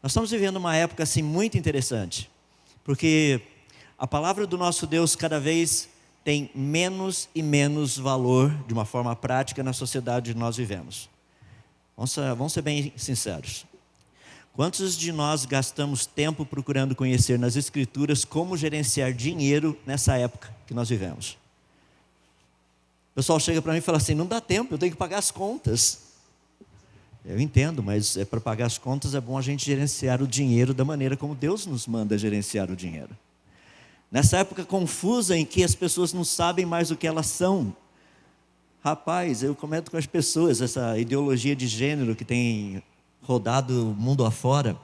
Nós estamos vivendo uma época assim muito interessante, porque a palavra do nosso Deus cada vez tem menos e menos valor de uma forma prática na sociedade que nós vivemos. Vamos ser bem sinceros. Quantos de nós gastamos tempo procurando conhecer nas Escrituras como gerenciar dinheiro nessa época que nós vivemos? O pessoal chega para mim e fala assim, não dá tempo, eu tenho que pagar as contas. Eu entendo, mas para pagar as contas é bom a gente gerenciar o dinheiro da maneira como Deus nos manda gerenciar o dinheiro. Nessa época confusa em que as pessoas não sabem mais o que elas são. Rapaz, eu comento com as pessoas essa ideologia de gênero que tem rodado o mundo afora.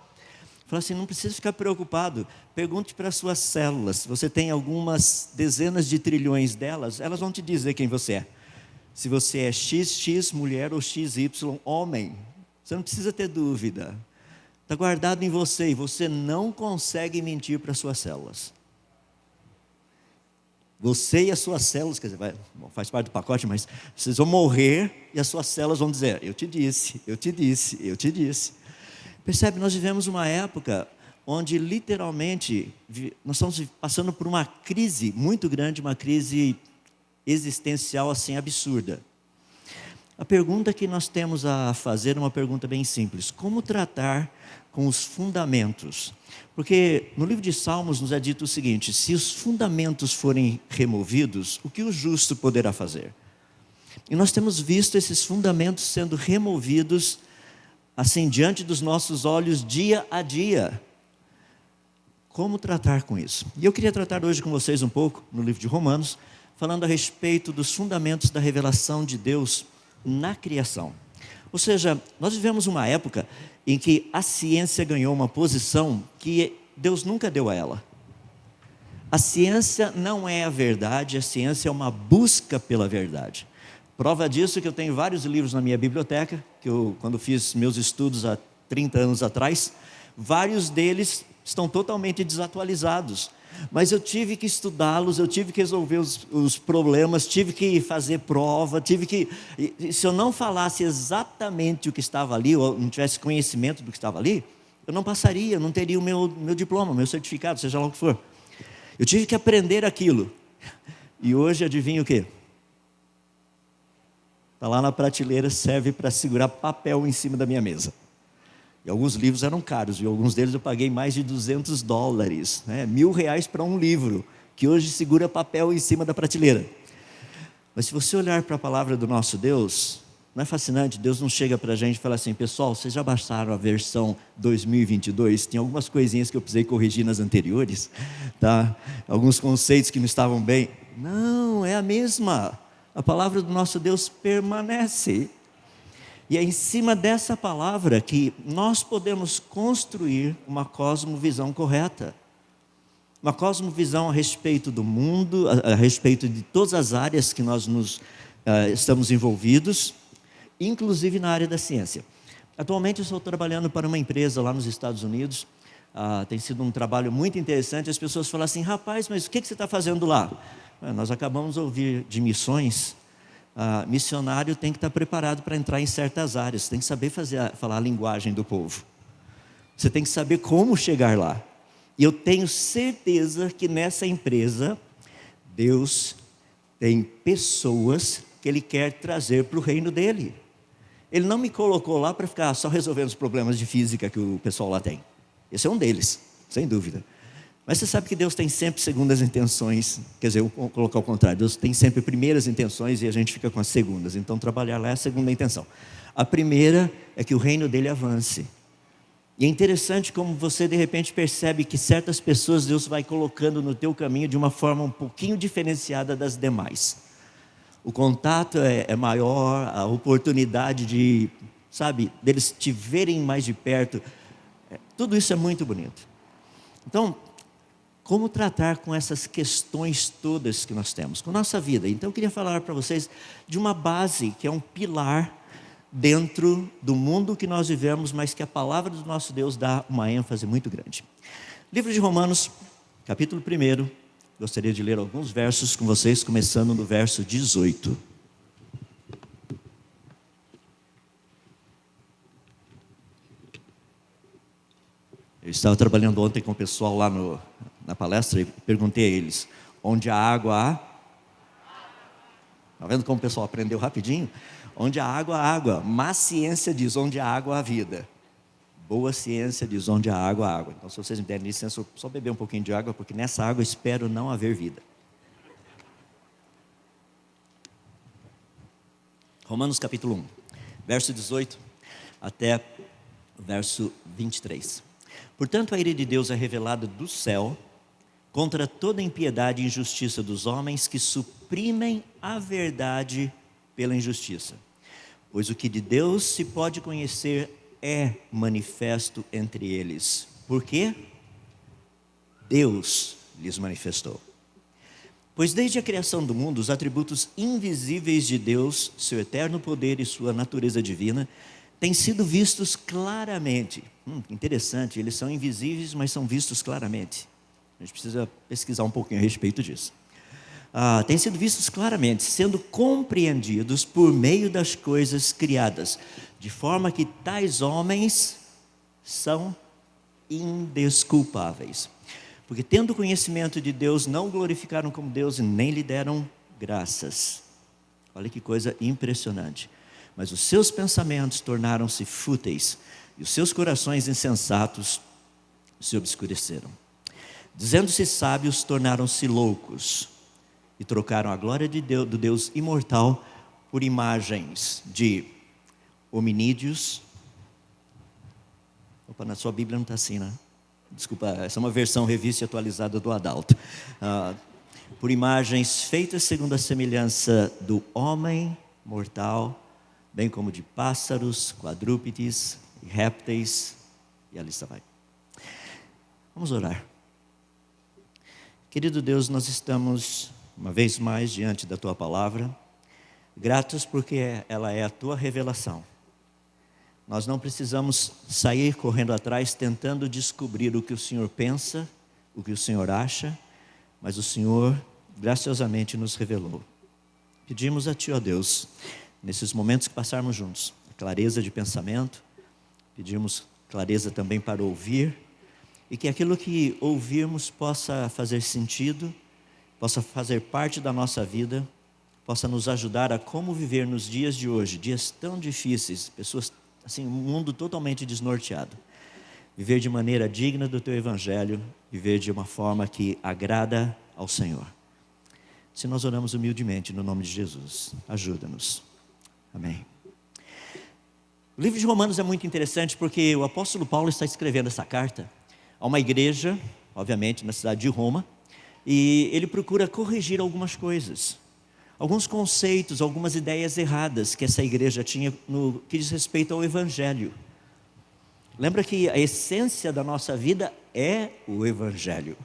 Fala assim, não precisa ficar preocupado. Pergunte para as suas células. Se você tem algumas dezenas de trilhões delas, elas vão te dizer quem você é. Se você é XX mulher ou XY homem, você não precisa ter dúvida. Está guardado em você e você não consegue mentir para as suas células. Você e as suas células, quer dizer, faz parte do pacote, mas vocês vão morrer e as suas células vão dizer, eu te disse, eu te disse, eu te disse. Percebe, nós vivemos uma época onde literalmente nós estamos passando por uma crise muito grande, uma crise existencial assim absurda. A pergunta que nós temos a fazer é uma pergunta bem simples. Como tratar com os fundamentos? Porque no livro de Salmos nos é dito o seguinte, se os fundamentos forem removidos, o que o justo poderá fazer? E nós temos visto esses fundamentos sendo removidos assim diante dos nossos olhos dia a dia. Como tratar com isso? E eu queria tratar hoje com vocês um pouco, no livro de Romanos, falando a respeito dos fundamentos da revelação de Deus na criação. Ou seja, nós vivemos uma época em que a ciência ganhou uma posição que Deus nunca deu a ela. A ciência não é a verdade, a ciência é uma busca pela verdade. Prova disso que eu tenho vários livros na minha biblioteca, que eu, quando fiz meus estudos há 30 anos atrás, vários deles estão totalmente desatualizados. Mas eu tive que estudá-los, eu tive que resolver os problemas, tive que fazer prova, se eu não falasse exatamente o que estava ali, ou não tivesse conhecimento do que estava ali, eu não passaria, eu não teria o meu diploma, meu certificado, seja lá o que for. Eu tive que aprender aquilo. E hoje, adivinha o quê? Está lá na prateleira, serve para segurar papel em cima da minha mesa. E alguns livros eram caros, e alguns deles eu paguei mais de $200, né? R$1.000 para um livro, que hoje segura papel em cima da prateleira. Mas se você olhar para a palavra do nosso Deus, não é fascinante? Deus não chega para a gente e fala assim, pessoal, vocês já baixaram a versão 2022? Tem algumas coisinhas que eu precisei corrigir nas anteriores, tá? Alguns conceitos que não estavam bem. Não, é a mesma. A palavra do nosso Deus permanece. E é em cima dessa palavra que nós podemos construir uma cosmovisão correta. Uma cosmovisão a respeito do mundo, a respeito de todas as áreas que nós estamos envolvidos, inclusive na área da ciência. Atualmente eu estou trabalhando para uma empresa lá nos Estados Unidos. Tem sido um trabalho muito interessante. As pessoas falam assim, rapaz, mas o que você está fazendo lá? Nós acabamos de ouvir de missões. Missionário tem que estar preparado para entrar em certas áreas, tem que saber falar a linguagem do povo, você tem que saber como chegar lá. E eu tenho certeza que nessa empresa Deus tem pessoas que Ele quer trazer para o reino dEle. Ele não me colocou lá para ficar só resolvendo os problemas de física que o pessoal lá tem. Esse é um deles, sem dúvida. Mas você sabe que Deus tem sempre segundas intenções, quer dizer, eu vou colocar o contrário, Deus tem sempre primeiras intenções e a gente fica com as segundas. Então trabalhar lá é a segunda intenção. A primeira é que o reino dele avance. E é interessante como você de repente percebe que certas pessoas Deus vai colocando no teu caminho de uma forma um pouquinho diferenciada das demais. O contato é maior, a oportunidade de, deles te verem mais de perto, tudo isso é muito bonito. Então, como tratar com essas questões todas que nós temos, com nossa vida? Então eu queria falar para vocês de uma base, que é um pilar dentro do mundo que nós vivemos, mas que a palavra do nosso Deus dá uma ênfase muito grande. Livro de Romanos, capítulo 1, gostaria de ler alguns versos com vocês, começando no verso 18. Eu estava trabalhando ontem com o pessoal lá na palestra e perguntei a eles, onde a água há? Está vendo como o pessoal aprendeu rapidinho? Onde a água há água. Má ciência diz onde a água há vida. Boa ciência diz onde a água há água. Então, se vocês me derem licença, eu só beber um pouquinho de água, porque nessa água espero não haver vida. Romanos capítulo 1, verso 18 até verso 23. Portanto, a ira de Deus é revelada do céu contra toda impiedade e injustiça dos homens que suprimem a verdade pela injustiça. Pois o que de Deus se pode conhecer é manifesto entre eles. Por quê? Deus lhes manifestou. Pois desde a criação do mundo, os atributos invisíveis de Deus, seu eterno poder e sua natureza divina, têm sido vistos claramente. Interessante, eles são invisíveis, mas são vistos claramente. A gente precisa pesquisar um pouquinho a respeito disso. Têm sido vistos claramente, sendo compreendidos por meio das coisas criadas, de forma que tais homens são indesculpáveis. Porque tendo conhecimento de Deus, não glorificaram como Deus e nem lhe deram graças. Olha que coisa impressionante. Mas os seus pensamentos tornaram-se fúteis, e os seus corações insensatos se obscureceram. Dizendo-se sábios, tornaram-se loucos, e trocaram a glória de Deus, do Deus imortal, por imagens de hominídeos. Opa, na sua Bíblia não está assim, né? Desculpa, essa é uma versão revista e atualizada do Adalto. Por imagens feitas segundo a semelhança do homem mortal, bem como de pássaros, quadrúpedes, répteis, e a lista vai. Vamos orar. Querido Deus, nós estamos uma vez mais diante da Tua Palavra, gratos porque ela é a Tua revelação. Nós não precisamos sair correndo atrás tentando descobrir o que o Senhor pensa, o que o Senhor acha, mas o Senhor graciosamente nos revelou. Pedimos a Ti, ó Deus, nesses momentos que passarmos juntos, clareza de pensamento, pedimos clareza também para ouvir, e que aquilo que ouvirmos possa fazer sentido, possa fazer parte da nossa vida, possa nos ajudar a como viver nos dias de hoje, dias tão difíceis, pessoas assim, um mundo totalmente desnorteado. Viver de maneira digna do Teu Evangelho, viver de uma forma que agrada ao Senhor. Se nós oramos humildemente no nome de Jesus, ajuda-nos. Amém. O livro de Romanos é muito interessante porque o apóstolo Paulo está escrevendo essa carta a uma igreja, obviamente na cidade de Roma, e ele procura corrigir algumas coisas. Alguns conceitos, algumas ideias erradas que essa igreja tinha no que diz respeito ao Evangelho. Lembra que a essência da nossa vida é o Evangelho.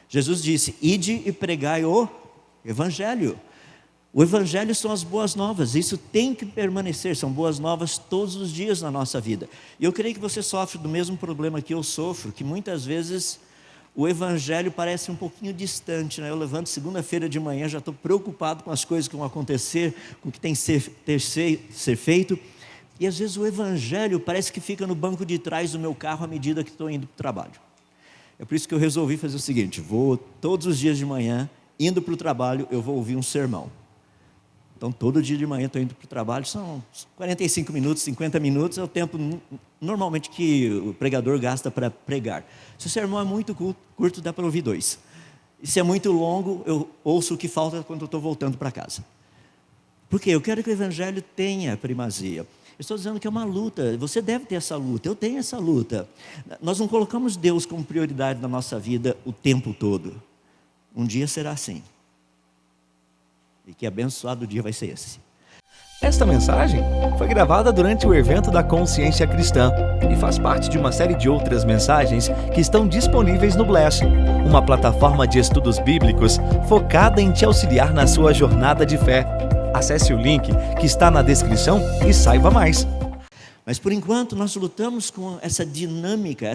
Jesus disse, ide e pregai o Evangelho. O Evangelho são as boas novas, isso tem que permanecer, são boas novas todos os dias na nossa vida. E eu creio que você sofre do mesmo problema que eu sofro, que muitas vezes o Evangelho parece um pouquinho distante, né? Eu levanto segunda-feira de manhã, já estou preocupado com as coisas que vão acontecer, com o que tem que ser feito, e às vezes o Evangelho parece que fica no banco de trás do meu carro à medida que estou indo para o trabalho. É por isso que eu resolvi fazer o seguinte, vou todos os dias de manhã, indo para o trabalho, eu vou ouvir um sermão. Então todo dia de manhã estou indo para o trabalho, são 45 minutos, 50 minutos, é o tempo normalmente que o pregador gasta para pregar. Se o sermão é muito curto, dá para ouvir 2. E se é muito longo, eu ouço o que falta quando eu estou voltando para casa. Por quê? Eu quero que o Evangelho tenha primazia. Eu estou dizendo que é uma luta, você deve ter essa luta, eu tenho essa luta. Nós não colocamos Deus como prioridade na nossa vida o tempo todo. Um dia será assim. E que abençoado dia vai ser esse. Esta mensagem foi gravada durante o evento da Consciência Cristã e faz parte de uma série de outras mensagens que estão disponíveis no Bless, uma plataforma de estudos bíblicos focada em te auxiliar na sua jornada de fé. Acesse o link que está na descrição e saiba mais. Mas por enquanto nós lutamos com essa dinâmica,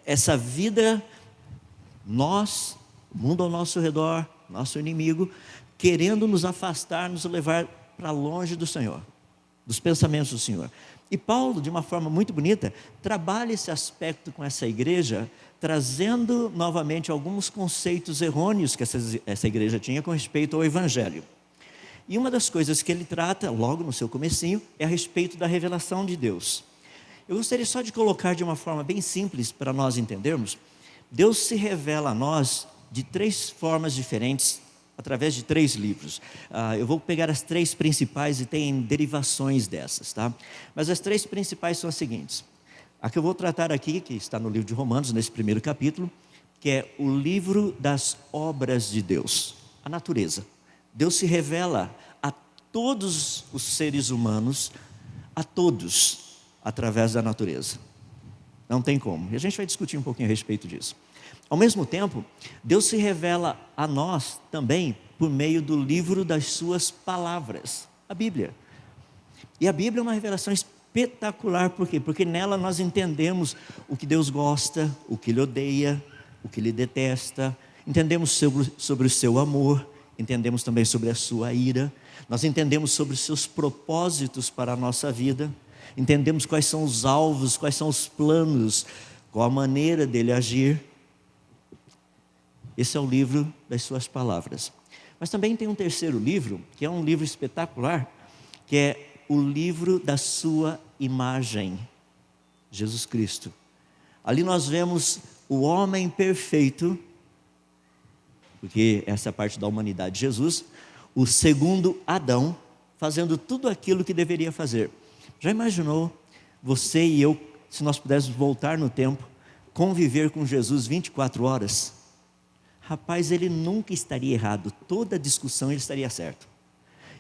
essa vida, nós, o mundo ao nosso redor, nosso inimigo, querendo nos afastar, nos levar para longe do Senhor, dos pensamentos do Senhor. E Paulo, de uma forma muito bonita, trabalha esse aspecto com essa igreja, trazendo novamente alguns conceitos errôneos que essa igreja tinha com respeito ao Evangelho. E uma das coisas que ele trata, logo no seu comecinho, é a respeito da revelação de Deus. Eu gostaria só de colocar de uma forma bem simples para nós entendermos. Deus se revela a nós de 3 formas diferentes, através de 3 livros. Eu vou pegar as 3 principais e tem derivações dessas, tá? Mas as 3 principais são as seguintes. A que eu vou tratar aqui, que está no livro de Romanos, nesse primeiro capítulo, que é o livro das obras de Deus, a natureza. Deus se revela a todos os seres humanos, a todos, através da natureza. Não tem como. E a gente vai discutir um pouquinho a respeito disso. Ao mesmo tempo, Deus se revela a nós também por meio do livro das suas palavras, a Bíblia. E a Bíblia é uma revelação espetacular, por quê? Porque nela nós entendemos o que Deus gosta, o que Ele odeia, o que Ele detesta, entendemos sobre o seu amor, entendemos também sobre a sua ira, nós entendemos sobre os seus propósitos para a nossa vida, entendemos quais são os alvos, quais são os planos, qual a maneira dele agir. Esse é o livro das suas palavras. Mas também tem um terceiro livro, que é um livro espetacular, que é o livro da sua imagem, Jesus Cristo. Ali nós vemos o homem perfeito, porque essa é a parte da humanidade, Jesus, o segundo Adão, fazendo tudo aquilo que deveria fazer. Já imaginou você e eu, se nós pudéssemos voltar no tempo, conviver com Jesus 24 horas? Rapaz, ele nunca estaria errado, toda discussão ele estaria certo.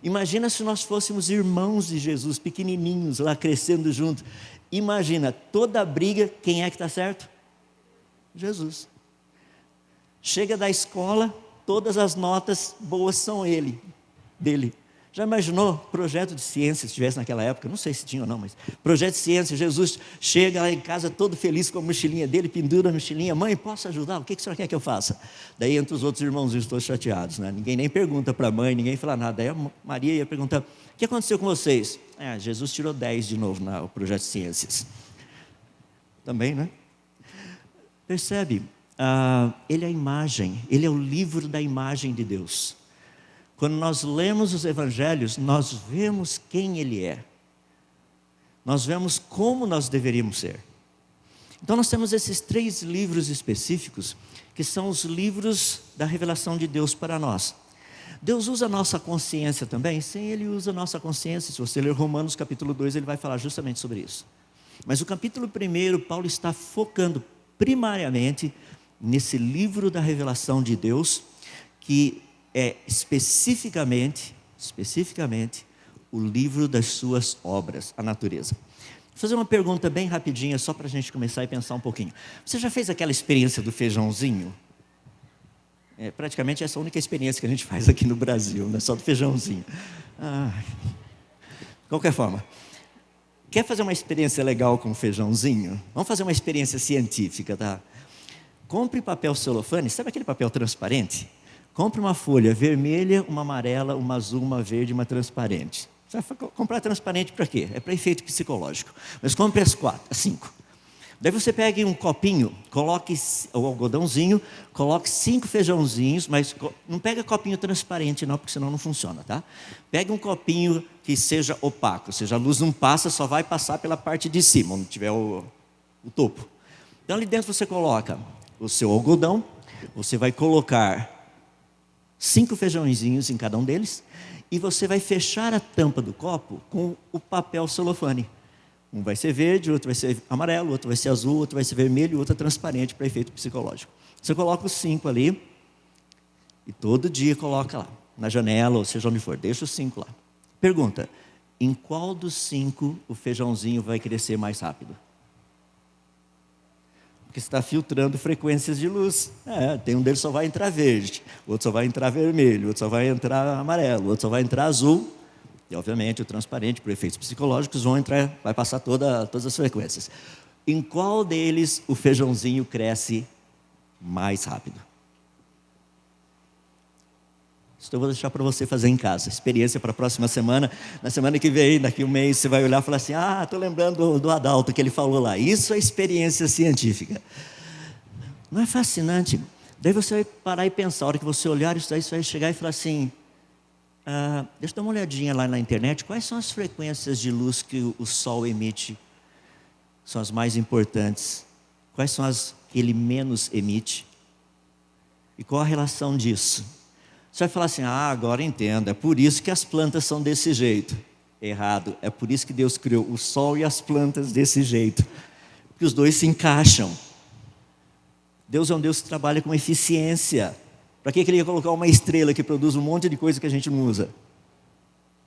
Imagina se nós fôssemos irmãos de Jesus, pequenininhos, lá crescendo juntos. Imagina, toda briga, quem é que está certo? Jesus. Chega da escola, todas as notas boas são dele. Já imaginou projeto de ciência, se tivesse naquela época? Não sei se tinha ou não, mas projeto de ciência, Jesus chega lá em casa todo feliz com a mochilinha dele, pendura a mochilinha, mãe, posso ajudar? O que a senhora quer que eu faça? Daí entre os outros irmãozinhos todos chateados, né? Ninguém nem pergunta para a mãe, ninguém fala nada. Daí a Maria ia perguntar, o que aconteceu com vocês? Jesus tirou 10 de novo no projeto de ciências. Também, né? Percebe? Ele é a imagem, ele é o livro da imagem de Deus. Quando nós lemos os evangelhos, nós vemos quem Ele é. Nós vemos como nós deveríamos ser. Então nós temos esses 3 livros específicos, que são os livros da revelação de Deus para nós. Deus usa a nossa consciência também? Sim, Ele usa a nossa consciência. Se você ler Romanos capítulo 2, ele vai falar justamente sobre isso. Mas o capítulo 1, Paulo está focando primariamente nesse livro da revelação de Deus, que é especificamente o livro das suas obras, a natureza. Vou fazer uma pergunta bem rapidinha, só para a gente começar e pensar um pouquinho. Você já fez aquela experiência do feijãozinho? Praticamente essa é a única experiência que a gente faz aqui no Brasil, né? Só do feijãozinho. De qualquer forma, quer fazer uma experiência legal com o feijãozinho? Vamos fazer uma experiência científica, tá? Compre papel celofane, sabe aquele papel transparente? Compre uma folha vermelha, uma amarela, uma azul, uma verde e uma transparente. Você vai comprar transparente para quê? É para efeito psicológico. Mas compre as 5. Daí você pegue um copinho, coloque o algodãozinho, coloque 5 feijãozinhos, mas não pega copinho transparente não, porque senão não funciona, tá? Pegue um copinho que seja opaco, ou seja, a luz não passa, só vai passar pela parte de cima, onde tiver o topo. Então ali dentro você coloca o seu algodão, você vai colocar 5 feijãozinhos em cada um deles, e você vai fechar a tampa do copo com o papel celofane. Um vai ser verde, outro vai ser amarelo, outro vai ser azul, outro vai ser vermelho, e outro é transparente para efeito psicológico. Você coloca os 5 ali, e todo dia coloca lá, na janela, ou seja onde for, deixa os 5 lá. Pergunta, em qual dos 5 o feijãozinho vai crescer mais rápido? Porque você está filtrando frequências de luz. Tem um deles só vai entrar verde, outro só vai entrar vermelho, outro só vai entrar amarelo, outro só vai entrar azul. E obviamente o transparente, por efeitos psicológicos, vai passar todas as frequências. Em qual deles o feijãozinho cresce mais rápido? Isso eu vou deixar para você fazer em casa. Experiência para a próxima semana. Na semana que vem, daqui um mês, você vai olhar e falar assim: estou lembrando do Adalto que ele falou lá. Isso é experiência científica. Não é fascinante? Daí você vai parar e pensar. A hora que você olhar isso daí, você vai chegar e falar assim: deixa eu dar uma olhadinha lá na internet. Quais são as frequências de luz que o Sol emite? São as mais importantes. Quais são as que ele menos emite? E qual a relação disso? Você vai falar assim: agora entendo, é por isso que as plantas são desse jeito. Errado, é por isso que Deus criou o sol e as plantas desse jeito. Porque os dois se encaixam. Deus é um Deus que trabalha com eficiência. Para que ele ia colocar uma estrela que produz um monte de coisa que a gente não usa?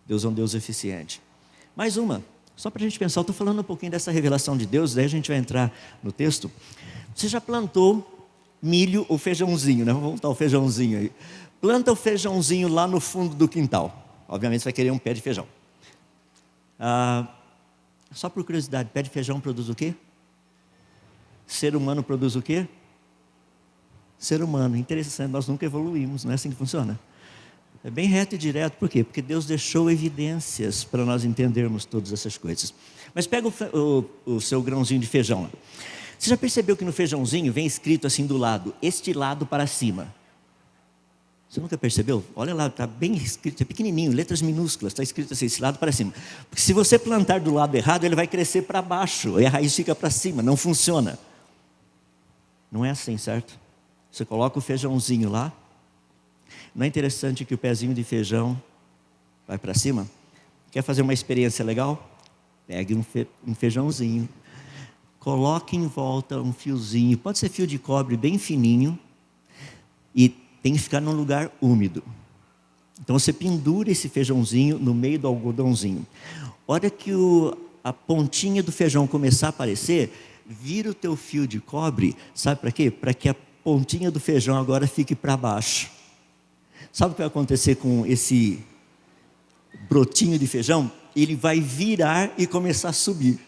Deus é um Deus eficiente. Mais uma, só para a gente pensar, eu estou falando um pouquinho dessa revelação de Deus, daí a gente vai entrar no texto. Você já plantou milho ou feijãozinho, né? Vamos voltar ao feijãozinho aí. Planta o feijãozinho lá no fundo do quintal. Obviamente você vai querer um pé de feijão. Só por curiosidade, pé de feijão produz o quê? Ser humano produz o quê? Ser humano. Interessante, nós nunca evoluímos, não é assim que funciona? É bem reto e direto, por quê? Porque Deus deixou evidências para nós entendermos todas essas coisas. Mas pega o seu grãozinho de feijão lá. Você já percebeu que no feijãozinho vem escrito assim do lado: este lado para cima? Você nunca percebeu? Olha lá, está bem escrito, é pequenininho, letras minúsculas, está escrito assim, esse lado para cima. Porque se você plantar do lado errado, ele vai crescer para baixo, e a raiz fica para cima, não funciona. Não é assim, certo? Você coloca o feijãozinho lá, não é interessante que o pezinho de feijão vai para cima? Quer fazer uma experiência legal? Pegue um feijãozinho, coloque em volta um fiozinho, pode ser fio de cobre bem fininho, e tem que ficar num lugar úmido. Então você pendura esse feijãozinho no meio do algodãozinho. Hora que a pontinha do feijão começar a aparecer, vira o teu fio de cobre, sabe para quê? Para que a pontinha do feijão agora fique para baixo. Sabe o que vai acontecer com esse brotinho de feijão? Ele vai virar e começar a subir.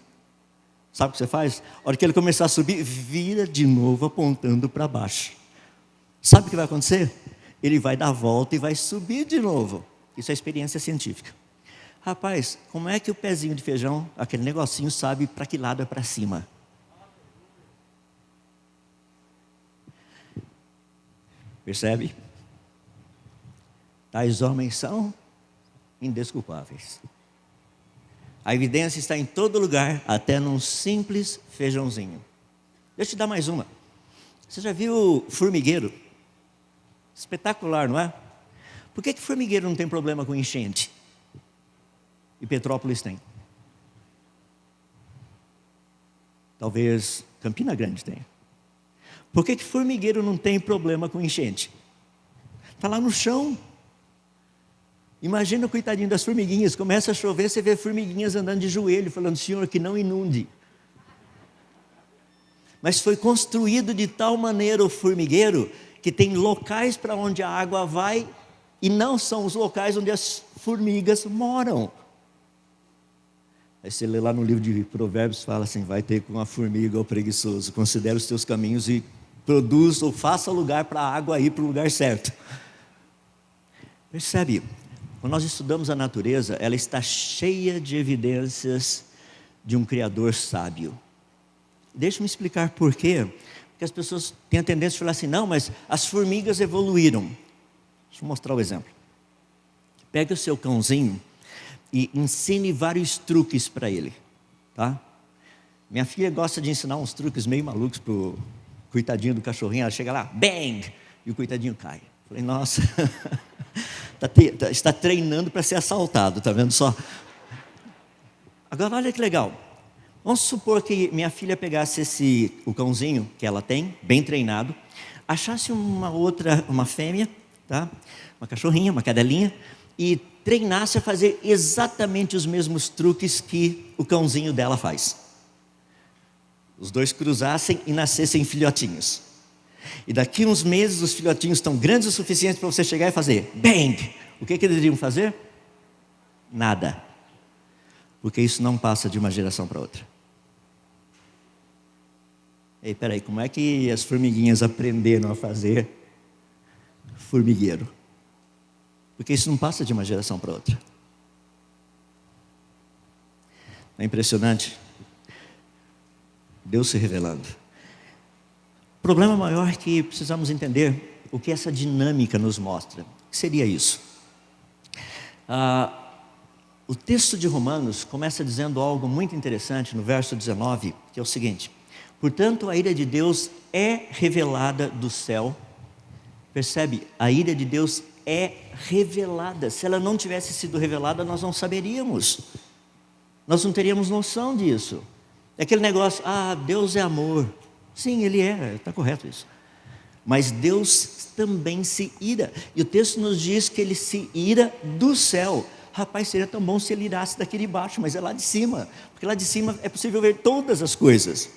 Sabe o que você faz? A hora que ele começar a subir, vira de novo apontando para baixo. Sabe o que vai acontecer? Ele vai dar a volta e vai subir de novo. Isso é experiência científica. Rapaz, como é que o pezinho de feijão, aquele negocinho, sabe para que lado é para cima? Percebe? Tais homens são indesculpáveis. A evidência está em todo lugar, até num simples feijãozinho. Deixa eu te dar mais uma. Você já viu formigueiro? Espetacular, não é? Por que formigueiro não tem problema com enchente? E Petrópolis tem? Talvez Campina Grande tenha. Por que formigueiro não tem problema com enchente? Está lá no chão. Imagina o coitadinho das formiguinhas. Começa a chover, você vê formiguinhas andando de joelho, falando: Senhor, que não inunde. Mas foi construído de tal maneira o formigueiro que tem locais para onde a água vai e não são os locais onde as formigas moram. Aí você lê lá no livro de Provérbios, fala assim: vai ter com a formiga o preguiçoso, considere os teus caminhos e produz ou faça lugar para a água ir para o lugar certo. Percebe? Quando nós estudamos a natureza, ela está cheia de evidências de um Criador sábio. Deixa-me explicar por quê. Porque as pessoas têm a tendência de falar assim: não, mas as formigas evoluíram. Deixa eu mostrar o exemplo. Pegue o seu cãozinho e ensine vários truques para ele, tá? Minha filha gosta de ensinar uns truques meio malucos pro coitadinho do cachorrinho. Ela chega lá, bang, e o coitadinho cai. Falei: nossa, está treinando para ser assaltado, tá vendo só? Agora olha que legal. Vamos supor que minha filha pegasse o cãozinho que ela tem, bem treinado, achasse uma fêmea, tá? Uma cachorrinha, uma cadelinha, e treinasse a fazer exatamente os mesmos truques que o cãozinho dela faz. Os dois cruzassem e nascessem filhotinhos. E daqui uns meses os filhotinhos estão grandes o suficiente para você chegar e fazer bang! O que eles iriam fazer? Nada. Porque isso não passa de uma geração para outra. Ei, peraí, como é que as formiguinhas aprenderam a fazer formigueiro? Porque isso não passa de uma geração para outra. É impressionante. Deus se revelando. O problema maior é que precisamos entender o que essa dinâmica nos mostra. O que seria isso? O texto de Romanos começa dizendo algo muito interessante no verso 19, que é o seguinte: portanto, a ira de Deus é revelada do céu. Percebe? A ira de Deus é revelada. Se ela não tivesse sido revelada, nós não saberíamos. Nós não teríamos noção disso. É aquele negócio, Deus é amor. Sim, Ele é, está correto isso. Mas Deus também se ira. E o texto nos diz que Ele se ira do céu. Rapaz, seria tão bom se Ele irasse daqui de baixo, mas é lá de cima. Porque lá de cima é possível ver todas as coisas.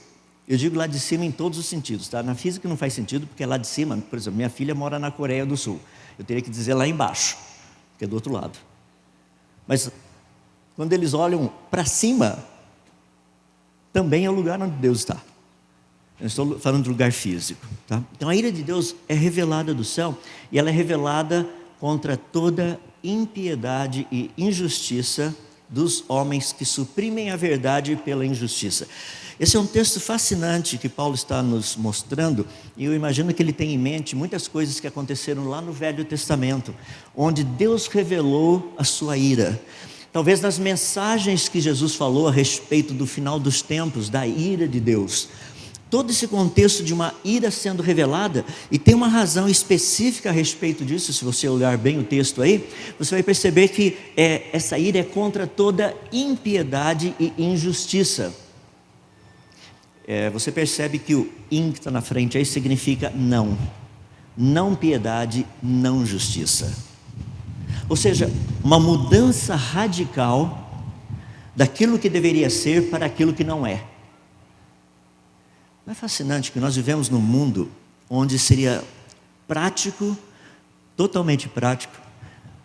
Eu digo lá de cima em todos os sentidos, tá? Na física não faz sentido, porque é lá de cima. Por exemplo, minha filha mora na Coreia do Sul. Eu teria que dizer lá embaixo, que é do outro lado. Mas quando eles olham para cima, também é o lugar onde Deus está. Eu estou falando de lugar físico, tá? Então a ira de Deus é revelada do céu, e ela é revelada contra toda impiedade e injustiça dos homens que suprimem a verdade pela injustiça. Esse é um texto fascinante que Paulo está nos mostrando, e eu imagino que ele tem em mente muitas coisas que aconteceram lá no Velho Testamento, onde Deus revelou a sua ira. Talvez nas mensagens que Jesus falou a respeito do final dos tempos, da ira de Deus. Todo esse contexto de uma ira sendo revelada, e tem uma razão específica a respeito disso. Se você olhar bem o texto aí, você vai perceber que essa ira é contra toda impiedade e injustiça. Você percebe que o in que está na frente aí significa não. Não piedade, não justiça. Ou seja, uma mudança radical daquilo que deveria ser para aquilo que não é. Não é fascinante que nós vivemos num mundo onde seria prático, totalmente prático,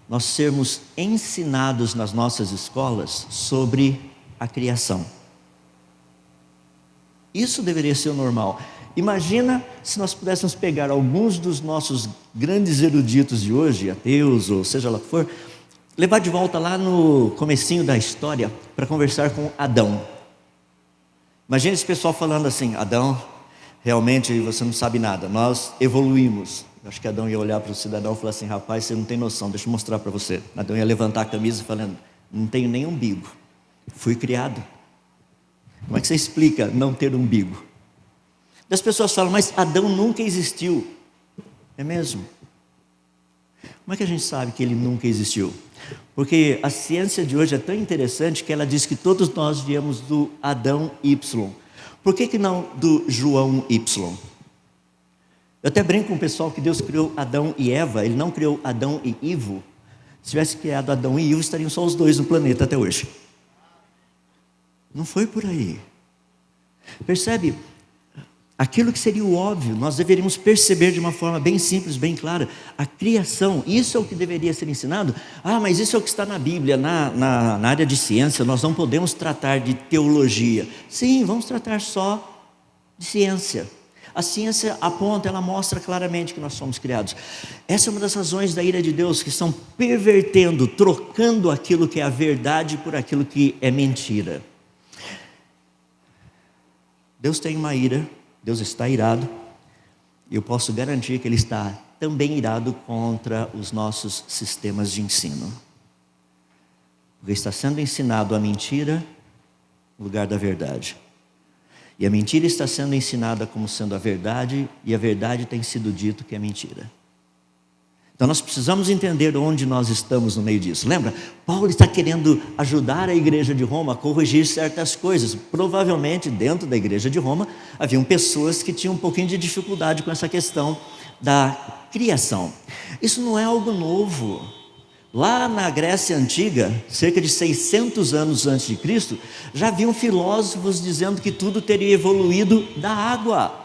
nós sermos ensinados nas nossas escolas sobre a criação. Isso deveria ser o normal. Imagina se nós pudéssemos pegar alguns dos nossos grandes eruditos de hoje, ateus ou seja lá o que for, levar de volta lá no comecinho da história para conversar com Adão. Imagina esse pessoal falando assim: Adão, realmente você não sabe nada, nós evoluímos. Eu acho que Adão ia olhar para o cidadão e falar assim: rapaz, você não tem noção, deixa eu mostrar para você. Adão ia levantar a camisa falando: não tenho nem umbigo, fui criado. Como é que você explica não ter umbigo? As pessoas falam: mas Adão nunca existiu. É mesmo? Como é que a gente sabe que ele nunca existiu? Porque a ciência de hoje é tão interessante que ela diz que todos nós viemos do Adão Y. Por que não do João Y? Eu até brinco com o pessoal que Deus criou Adão e Eva, Ele não criou Adão e Ivo. Se tivesse criado Adão e Ivo, estariam só os dois no planeta até hoje. Não foi por aí. Percebe? Aquilo que seria o óbvio, nós deveríamos perceber de uma forma bem simples, bem clara. A criação, isso é o que deveria ser ensinado. Mas isso é o que está na Bíblia, na área de ciência. Nós não podemos tratar de teologia. Sim, vamos tratar só de ciência. A ciência aponta, ela mostra claramente que nós somos criados. Essa é uma das razões da ira de Deus, que estão pervertendo, trocando aquilo que é a verdade por aquilo que é mentira. Deus tem uma ira, Deus está irado, e eu posso garantir que Ele está também irado contra os nossos sistemas de ensino. Porque está sendo ensinado a mentira no lugar da verdade. E a mentira está sendo ensinada como sendo a verdade, e a verdade tem sido dito que é mentira. Então nós precisamos entender onde nós estamos no meio disso. Lembra? Paulo está querendo ajudar a igreja de Roma a corrigir certas coisas. Provavelmente dentro da igreja de Roma haviam pessoas que tinham um pouquinho de dificuldade com essa questão da criação. Isso não é algo novo. Lá na Grécia Antiga, cerca de 600 anos antes de Cristo, já haviam filósofos dizendo que tudo teria evoluído da água.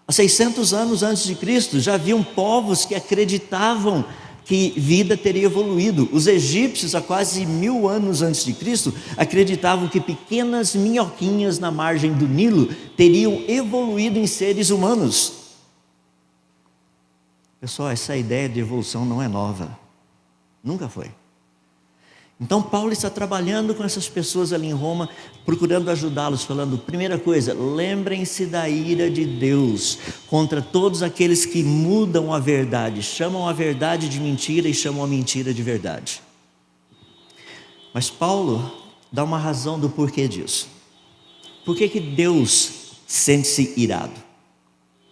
Há 600 anos antes de Cristo, já haviam povos que acreditavam que vida teria evoluído. Os egípcios, há quase 1000 anos antes de Cristo, acreditavam que pequenas minhoquinhas na margem do Nilo teriam evoluído em seres humanos. Pessoal, essa ideia de evolução não é nova. Nunca foi. Então Paulo está trabalhando com essas pessoas ali em Roma, procurando ajudá-los, falando, primeira coisa, lembrem-se da ira de Deus contra todos aqueles que mudam a verdade, chamam a verdade de mentira e chamam a mentira de verdade. Mas Paulo dá uma razão do porquê disso. Por que que Deus sente-se irado?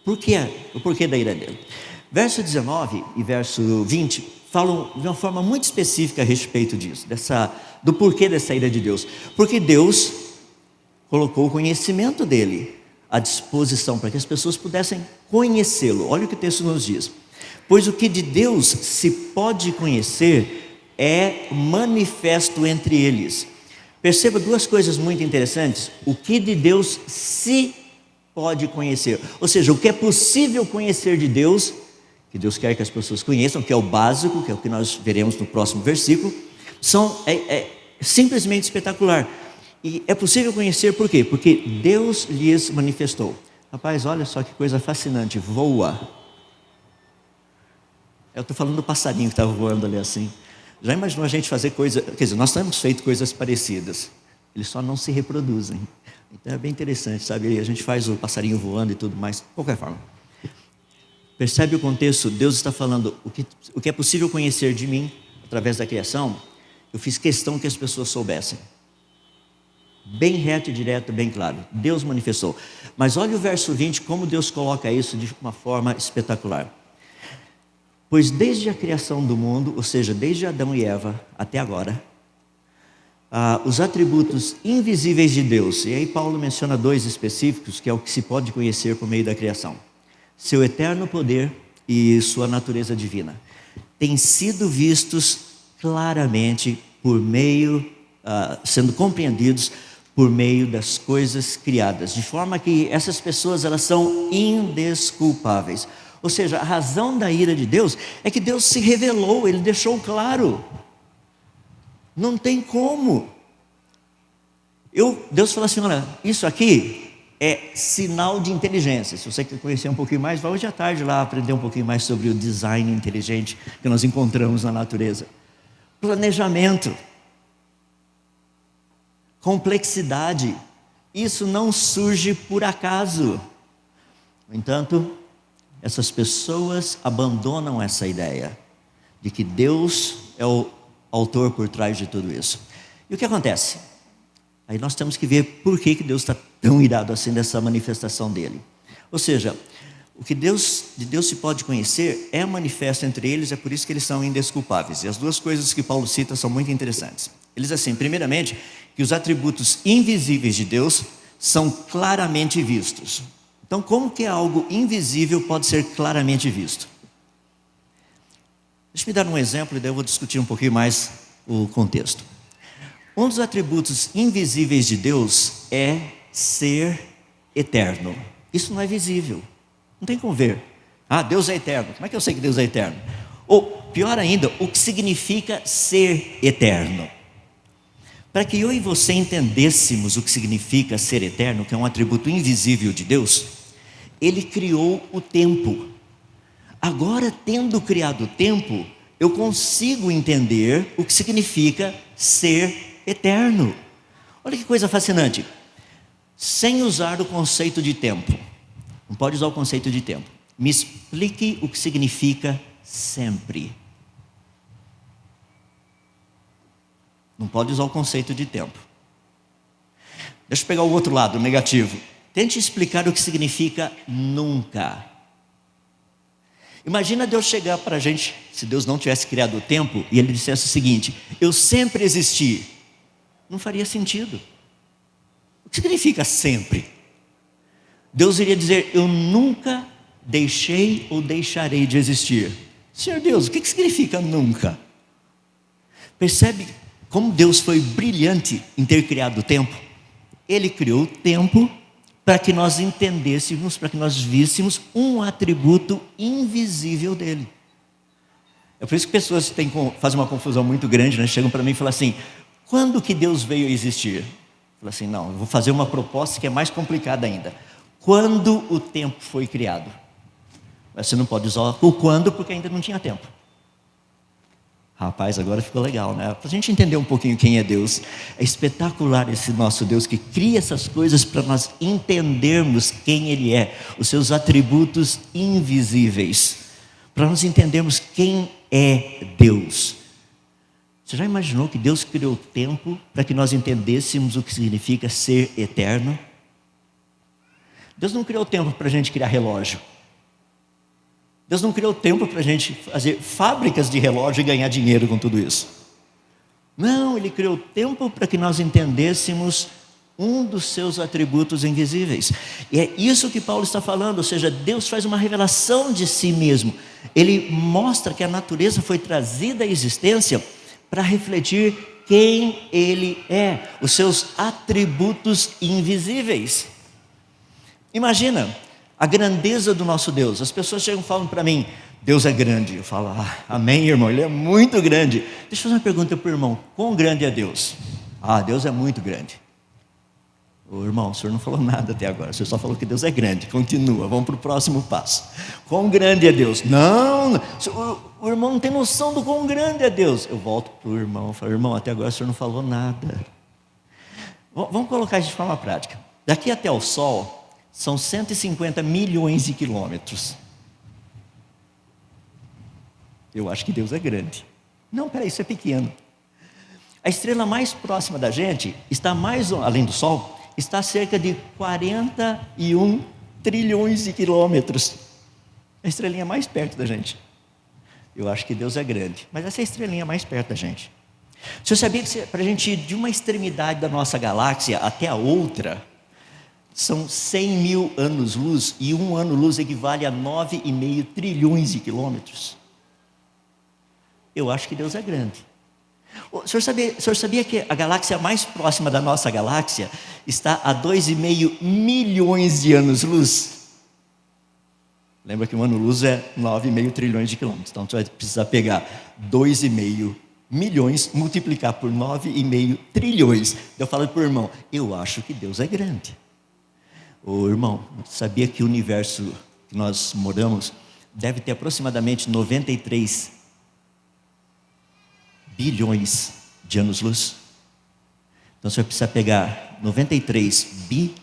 Por quê? O porquê da ira dele? Verso 19 e verso 20 falam de uma forma muito específica a respeito disso, do porquê dessa ira de Deus. Porque Deus colocou o conhecimento dele à disposição para que as pessoas pudessem conhecê-lo. Olha o que o texto nos diz. Pois o que de Deus se pode conhecer é manifesto entre eles. Perceba duas coisas muito interessantes. O que de Deus se pode conhecer, ou seja, o que é possível conhecer de Deus, que Deus quer que as pessoas conheçam, que é o básico, que é o que nós veremos no próximo versículo, é simplesmente espetacular. E é possível conhecer por quê? Porque Deus lhes manifestou. Rapaz, olha só que coisa fascinante, voa. Eu estou falando do passarinho que estava voando ali assim. Já imaginou a gente fazer coisa, quer dizer, nós temos feito coisas parecidas, eles só não se reproduzem. Então é bem interessante, sabe? A gente faz o passarinho voando e tudo mais, de qualquer forma. Percebe o contexto? Deus está falando, o que é possível conhecer de mim, através da criação, eu fiz questão que as pessoas soubessem. Bem reto e direto, bem claro. Deus manifestou. Mas olha o verso 20, como Deus coloca isso de uma forma espetacular. Pois desde a criação do mundo, ou seja, desde Adão e Eva até agora, os atributos invisíveis de Deus, e aí Paulo menciona dois específicos, que é o que se pode conhecer por meio da criação: seu eterno poder e sua natureza divina, têm sido vistos claramente por meio, sendo compreendidos por meio das coisas criadas, de forma que essas pessoas elas são indesculpáveis. Ou seja, a razão da ira de Deus é que Deus se revelou, Ele deixou claro. Não tem como. Deus falou assim, olha, isso aqui é sinal de inteligência. Se você quer conhecer um pouquinho mais, vá hoje à tarde lá aprender um pouquinho mais sobre o design inteligente que nós encontramos na natureza. Planejamento. Complexidade. Isso não surge por acaso. No entanto, essas pessoas abandonam essa ideia de que Deus é o autor por trás de tudo isso. E o que acontece? Aí nós temos que ver por que Deus está tão irado assim dessa manifestação dele. Ou seja, o que de Deus se pode conhecer é manifesto entre eles, é por isso que eles são indesculpáveis. E as duas coisas que Paulo cita são muito interessantes. Eles assim, primeiramente, que os atributos invisíveis de Deus são claramente vistos. Então, como que algo invisível pode ser claramente visto? Deixa eu me dar um exemplo e daí eu vou discutir um pouquinho mais o contexto. Um dos atributos invisíveis de Deus é ser eterno. Isso não é visível, não tem como ver. Deus é eterno, como é que eu sei que Deus é eterno? Ou, pior ainda, o que significa ser eterno? Para que eu e você entendêssemos o que significa ser eterno, que é um atributo invisível de Deus, Ele criou o tempo. Agora, tendo criado o tempo, eu consigo entender o que significa ser eterno. Olha que coisa fascinante. Sem usar o conceito de tempo, não pode usar o conceito de tempo, me explique o que significa sempre. Não pode usar o conceito de tempo. Deixa eu pegar o outro lado, o negativo. Tente explicar o que significa nunca. Imagina Deus chegar para a gente, se Deus não tivesse criado o tempo, e Ele dissesse o seguinte: eu sempre existi. Não faria sentido. O que significa sempre? Deus iria dizer: eu nunca deixei ou deixarei de existir. Senhor Deus, o que significa nunca? Percebe como Deus foi brilhante em ter criado o tempo? Ele criou o tempo para que nós entendêssemos, para que nós víssemos um atributo invisível dele. É por isso que pessoas fazem uma confusão muito grande, né? Chegam para mim e falam assim: quando que Deus veio a existir? Eu falo assim: não, eu vou fazer uma proposta que é mais complicada ainda. Quando o tempo foi criado? Você não pode usar o quando porque ainda não tinha tempo. Rapaz, agora ficou legal, né? Para a gente entender um pouquinho quem é Deus. É espetacular esse nosso Deus que cria essas coisas para nós entendermos quem Ele é, os seus atributos invisíveis, para nós entendermos quem é Deus. Você já imaginou que Deus criou o tempo para que nós entendêssemos o que significa ser eterno? Deus não criou o tempo para a gente criar relógio. Deus não criou tempo para a gente fazer fábricas de relógio e ganhar dinheiro com tudo isso. Não, Ele criou tempo para que nós entendêssemos um dos seus atributos invisíveis. E é isso que Paulo está falando, ou seja, Deus faz uma revelação de si mesmo. Ele mostra que a natureza foi trazida à existência para refletir quem Ele é, os seus atributos invisíveis. Imagina a grandeza do nosso Deus. As pessoas chegam e falam para mim: Deus é grande. Eu falo: amém, irmão, Ele é muito grande. Deixa eu fazer uma pergunta para o irmão: quão grande é Deus? Deus é muito grande. Ô irmão, o senhor não falou nada até agora, o senhor só falou que Deus é grande. Continua, vamos para o próximo passo. Quão grande é Deus? Não, o irmão não tem noção do quão grande é Deus. Eu volto para o irmão e falo: irmão, até agora o senhor não falou nada. Vamos colocar isso de forma prática. Daqui até o Sol são 150 milhões de quilômetros. Eu acho que Deus é grande. Não, peraí, isso é pequeno. A estrela mais próxima da gente está mais, além do Sol, está a cerca de 41 trilhões de quilômetros. A estrelinha mais perto da gente. Eu acho que Deus é grande, mas essa é a estrelinha mais perto da gente. Você sabia que para a gente ir de uma extremidade da nossa galáxia até a outra, são 100 mil anos-luz, e um ano-luz equivale a 9,5 trilhões de quilômetros. Eu acho que Deus é grande. O senhor sabia que a galáxia mais próxima da nossa galáxia está a 2,5 milhões de anos-luz? Lembra que um ano-luz é 9,5 trilhões de quilômetros. Então você vai precisar pegar 2,5 milhões, multiplicar por 9,5 trilhões. Eu falo para o irmão: eu acho que Deus é grande. Ô irmão, sabia que o universo que nós moramos deve ter aproximadamente 93 bilhões de anos-luz? Então você vai precisar pegar 93 bi,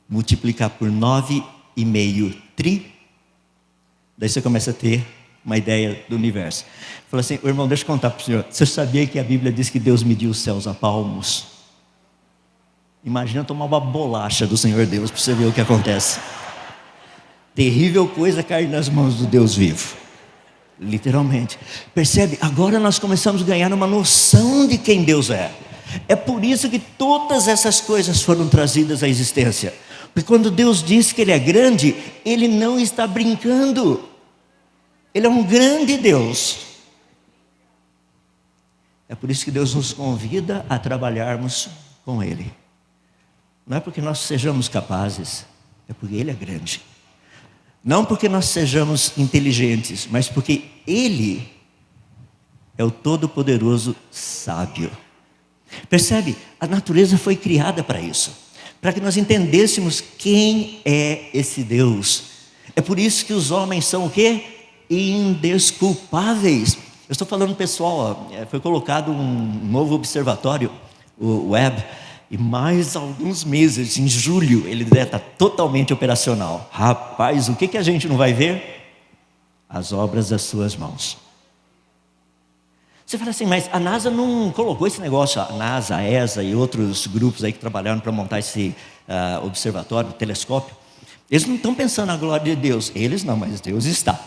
multiplicar por 9,5 tri, daí você começa a ter uma ideia do universo. Fala assim: irmão, deixa eu contar para o senhor. Você sabia que a Bíblia diz que Deus mediu os céus a palmos? Imagina tomar uma bolacha do Senhor Deus para você ver o que acontece. Terrível coisa cair nas mãos do Deus vivo. Literalmente. Percebe? Agora nós começamos a ganhar uma noção de quem Deus é. É por isso que todas essas coisas foram trazidas à existência. Porque quando Deus diz que Ele é grande, Ele não está brincando. Ele é um grande Deus. É por isso que Deus nos convida a trabalharmos com Ele. Não é porque nós sejamos capazes, é porque Ele é grande. Não porque nós sejamos inteligentes, mas porque Ele é o Todo-Poderoso sábio. Percebe? A natureza foi criada para isso, para que nós entendêssemos quem é esse Deus. É por isso que os homens são o quê? Indesculpáveis. Eu estou falando pessoal, foi colocado um novo observatório, o Webb, e mais alguns meses, em julho, ele deve estar totalmente operacional. Rapaz, o que a gente não vai ver? As obras das suas mãos. Você fala assim: mas a NASA não colocou esse negócio? A NASA, a ESA e outros grupos aí que trabalharam para montar esse observatório, telescópio, eles não estão pensando na glória de Deus. Eles não, mas Deus está.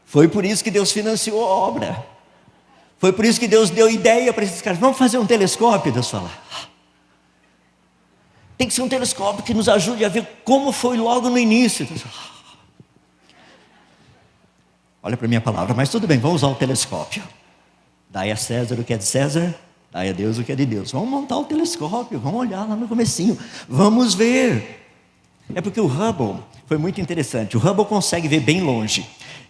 Foi por isso que Deus financiou a obra. Foi por isso que Deus deu ideia para esses caras: vamos fazer um telescópio. Deus fala: tem que ser um telescópio que nos ajude a ver como foi logo no início. Deus fala: olha para a minha palavra, mas tudo bem, vamos usar o telescópio. Dai a César o que é de César, dai a Deus o que é de Deus. Vamos montar o telescópio, vamos olhar lá no comecinho, vamos ver. É porque o Hubble foi muito interessante. O Hubble consegue ver bem longe.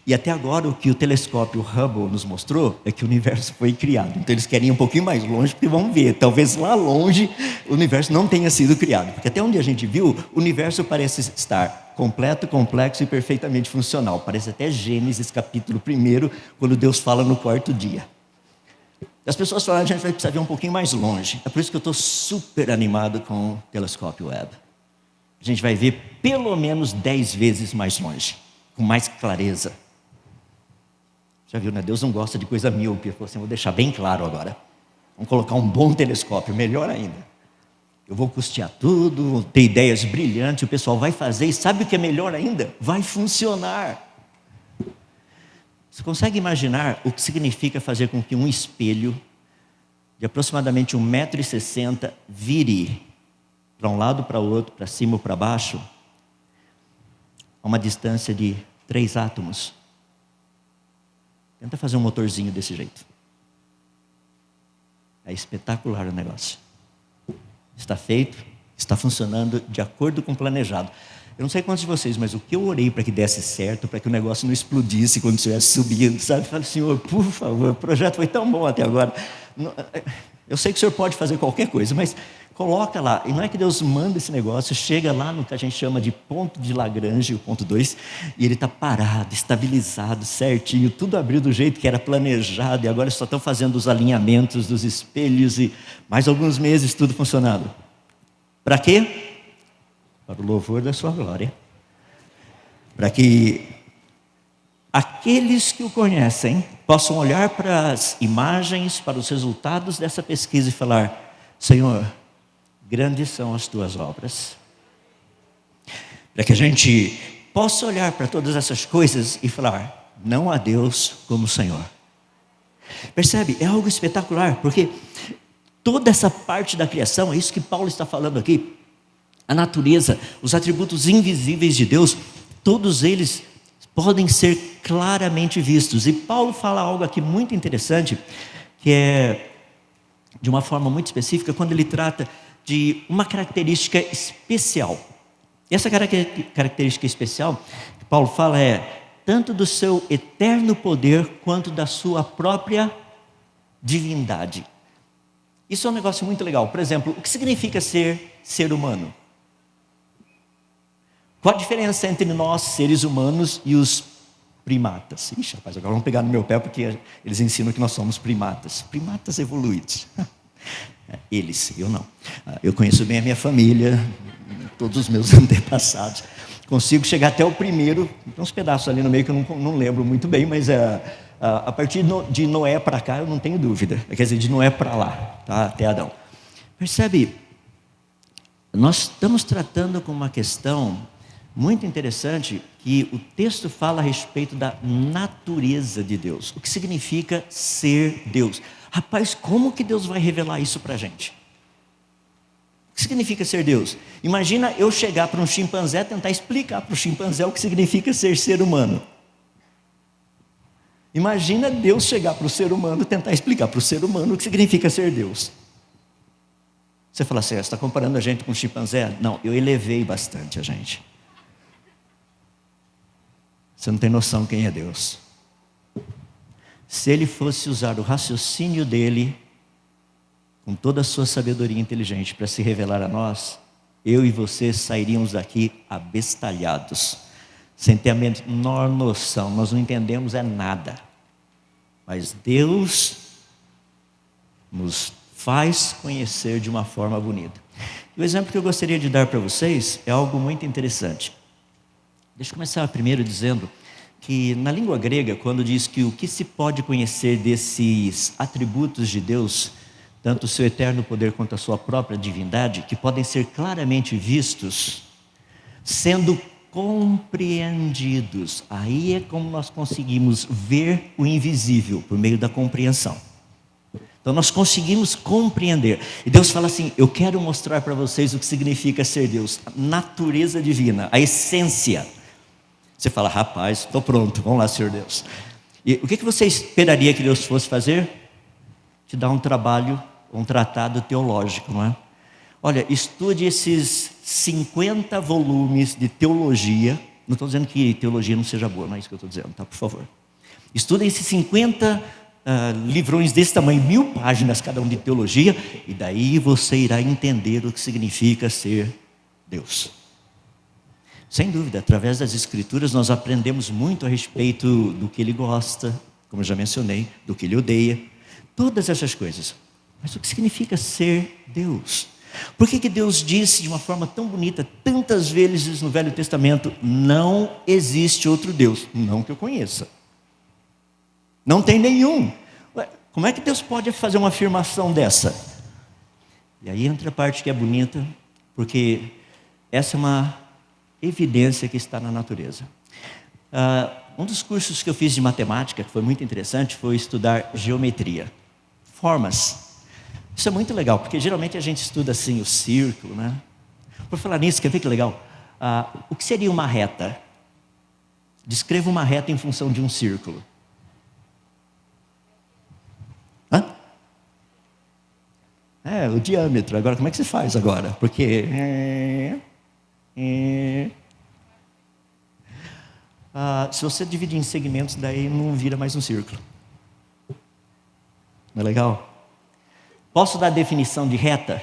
E até agora o que o telescópio Hubble nos mostrou é que o universo foi criado. Então eles querem ir um pouquinho mais longe, porque vão ver, talvez lá longe o universo não tenha sido criado. Porque até onde a gente viu, o universo parece estar completo, complexo e perfeitamente funcional. Parece até Gênesis capítulo 1, quando Deus fala no 4º dia. As pessoas falam, a gente vai precisar ver um pouquinho mais longe. É por isso que eu estou super animado com o telescópio Webb. A gente vai ver pelo menos 10 vezes mais longe, com mais clareza. Já viu, né? Deus não gosta de coisa míope. Ele falou assim, vou deixar bem claro agora. Vamos colocar um bom telescópio, melhor ainda. Eu vou custear tudo, vou ter ideias brilhantes, o pessoal vai fazer, e sabe o que é melhor ainda? Vai funcionar. Você consegue imaginar o que significa fazer com que um espelho de aproximadamente 1,60 m vire para um lado, para o outro, para cima ou para baixo, a uma distância de 3 átomos? Tenta fazer um motorzinho desse jeito. É espetacular o negócio. Está feito, está funcionando de acordo com o planejado. Eu não sei quantos de vocês, mas o que eu orei para que desse certo, para que o negócio não explodisse quando estivesse subindo, sabe? Falei, Senhor, por favor, o projeto foi tão bom até agora. Eu sei que o Senhor pode fazer qualquer coisa, mas coloca lá. E não é que Deus manda esse negócio, chega lá no que a gente chama de ponto de Lagrange, o ponto 2, e ele está parado, estabilizado, certinho, tudo abriu do jeito que era planejado, e agora só estão fazendo os alinhamentos dos espelhos, e mais alguns meses tudo funcionando. Para quê? Para o louvor da sua glória. Para que aqueles que o conhecem possam olhar para as imagens, para os resultados dessa pesquisa e falar, Senhor, grandes são as tuas obras. Para que a gente possa olhar para todas essas coisas e falar, não há Deus como o Senhor. Percebe? É algo espetacular, porque toda essa parte da criação, é isso que Paulo está falando aqui, a natureza, os atributos invisíveis de Deus, todos eles podem ser claramente vistos. E Paulo fala algo aqui muito interessante, que é de uma forma muito específica, quando ele trata de uma característica especial. E essa característica especial que Paulo fala é tanto do seu eterno poder quanto da sua própria divindade. Isso é um negócio muito legal. Por exemplo, o que significa ser humano? Qual a diferença entre nós, seres humanos, e os primatas? Ixi, rapaz, agora vamos pegar no meu pé, porque eles ensinam que nós somos primatas. Primatas evoluídos. Eles, eu não. Eu conheço bem a minha família, todos os meus antepassados. Consigo chegar até o primeiro, tem uns pedaços ali no meio que eu não lembro muito bem, mas a partir de Noé para cá eu não tenho dúvida. Quer dizer, de Noé para lá, tá? Até Adão. Percebe? Nós estamos tratando com uma questão muito interessante, que o texto fala a respeito da natureza de Deus. O que significa ser Deus? Rapaz, como que Deus vai revelar isso para a gente? O que significa ser Deus? Imagina eu chegar para um chimpanzé, tentar explicar para o chimpanzé o que significa ser humano. Imagina Deus chegar para o ser humano e tentar explicar para o ser humano o que significa ser Deus. Você fala assim, você está comparando a gente com um chimpanzé? Não, eu elevei bastante a gente. Você não tem noção quem é Deus. Se Ele fosse usar o raciocínio dEle, com toda a sua sabedoria inteligente, para se revelar a nós, eu e você sairíamos daqui abestalhados, sem ter a menor noção, nós não entendemos nada. Mas Deus nos faz conhecer de uma forma bonita. O exemplo que eu gostaria de dar para vocês é algo muito interessante. Deixa eu começar primeiro dizendo que na língua grega, quando diz que o que se pode conhecer desses atributos de Deus, tanto o seu eterno poder quanto a sua própria divindade, que podem ser claramente vistos, sendo compreendidos. Aí é como nós conseguimos ver o invisível, por meio da compreensão. Então nós conseguimos compreender. E Deus fala assim, eu quero mostrar para vocês o que significa ser Deus. A natureza divina, a essência. Você fala, rapaz, estou pronto, vamos lá, Senhor Deus. E o que você esperaria que Deus fosse fazer? Te dar um trabalho, um tratado teológico, não é? Olha, estude esses 50 volumes de teologia. Não estou dizendo que teologia não seja boa, não é isso que eu estou dizendo, tá? Por favor. Estudem esses 50 livrões desse tamanho, 1000 páginas cada um de teologia, e daí você irá entender o que significa ser Deus. Sem dúvida, através das Escrituras nós aprendemos muito a respeito do que Ele gosta, como eu já mencionei, do que Ele odeia, todas essas coisas. Mas o que significa ser Deus? Por que Deus disse de uma forma tão bonita, tantas vezes no Velho Testamento, não existe outro Deus, não que eu conheça. Não tem nenhum. Ué, como é que Deus pode fazer uma afirmação dessa? E aí entra a parte que é bonita, porque essa é uma evidência que está na natureza. Um dos cursos que eu fiz de matemática, que foi muito interessante, foi estudar geometria, formas. Isso é muito legal, porque geralmente a gente estuda assim o círculo, né? Por falar nisso, quer ver que legal? O que seria uma reta? Descreva uma reta em função de um círculo. Hã? O diâmetro. Agora, como é que se faz agora? Porque se você dividir em segmentos, daí não vira mais um círculo. Não é legal? Posso dar a definição de reta?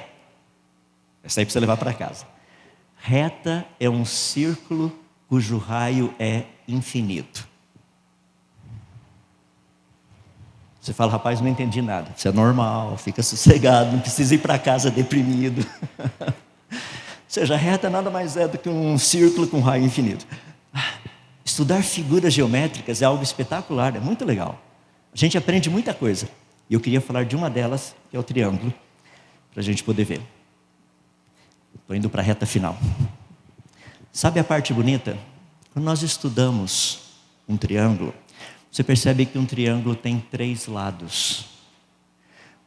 Essa aí para você levar para casa. Reta é um círculo cujo raio é infinito. Você fala, rapaz, não entendi nada. Isso é normal, fica sossegado, não precisa ir para casa deprimido. Ou seja, a reta nada mais é do que um círculo com raio infinito. Estudar figuras geométricas é algo espetacular, é muito legal. A gente aprende muita coisa. E eu queria falar de uma delas, que é o triângulo, para a gente poder ver. Estou indo para a reta final. Sabe a parte bonita? Quando nós estudamos um triângulo, você percebe que um triângulo tem 3 lados.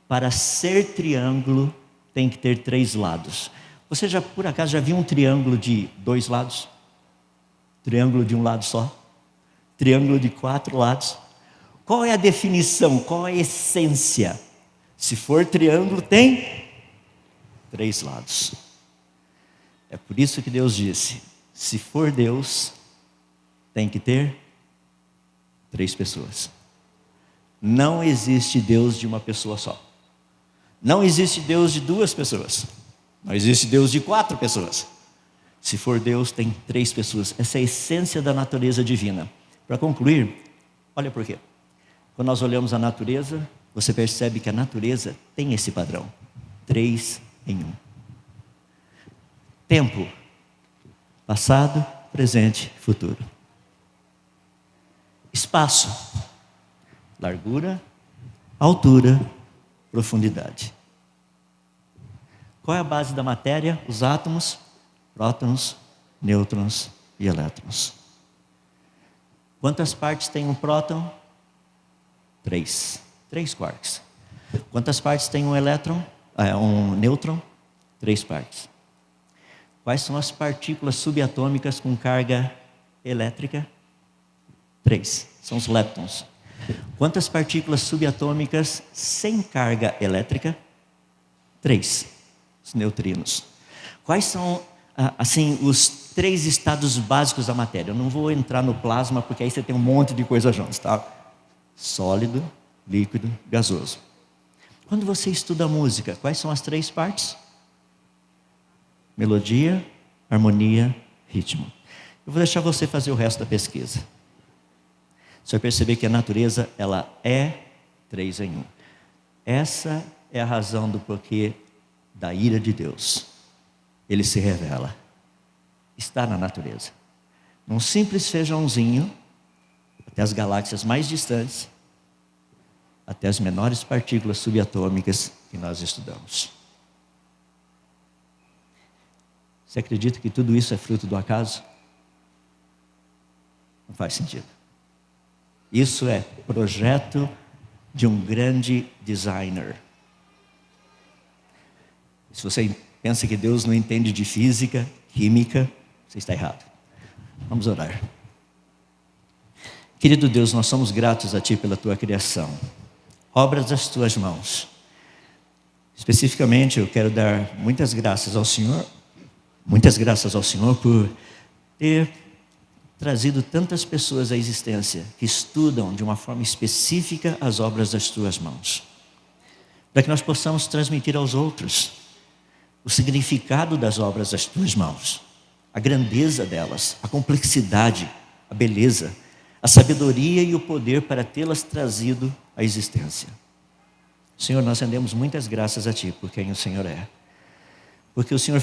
Para ser triângulo, tem que ter 3 lados. Você já, por acaso, já viu um triângulo de 2 lados? Triângulo de um lado só? Triângulo de 4 lados? Qual é a definição? Qual é a essência? Se for triângulo, tem 3 lados. É por isso que Deus disse, se for Deus, tem que ter 3 pessoas. Não existe Deus de uma pessoa só. Não existe Deus de 2 pessoas. Não existe Deus de 4 pessoas. Se for Deus, tem 3 pessoas. Essa é a essência da natureza divina. Para concluir, olha por quê. Quando nós olhamos a natureza, você percebe que a natureza tem esse padrão. 3 em 1. Tempo. Passado, presente, futuro. Espaço. Largura, altura, profundidade. Qual é a base da matéria? Os átomos, prótons, nêutrons e elétrons. Quantas partes tem um próton? 3 quarks. Quantas partes tem um elétron? Um nêutron? 3 partes. Quais são as partículas subatômicas com carga elétrica? 3. São os leptons. Quantas partículas subatômicas sem carga elétrica? 3. Os neutrinos. Quais são, os 3 estados básicos da matéria? Eu não vou entrar no plasma, porque aí você tem um monte de coisa juntos, tá? Sólido, líquido, gasoso. Quando você estuda música, quais são as 3 partes? Melodia, harmonia, ritmo. Eu vou deixar você fazer o resto da pesquisa. Você vai perceber que a natureza, ela é 3 em 1. Essa é a razão do porquê da ira de Deus. Ele se revela. Está na natureza. Num simples feijãozinho, até as galáxias mais distantes, até as menores partículas subatômicas que nós estudamos. Você acredita que tudo isso é fruto do acaso? Não faz sentido. Isso é projeto de um grande designer. Se você pensa que Deus não entende de física, química, você está errado. Vamos orar. Querido Deus, nós somos gratos a Ti pela Tua criação, obras das Tuas mãos. Especificamente, eu quero dar muitas graças ao Senhor por ter trazido tantas pessoas à existência que estudam de uma forma específica as obras das Tuas mãos, para que nós possamos transmitir aos outros o significado das obras das Tuas mãos. a grandeza delas, a complexidade, a beleza, a sabedoria e o poder para tê-las trazido à existência. Senhor, nós rendemos muitas graças a Ti por quem o Senhor é. Porque o Senhor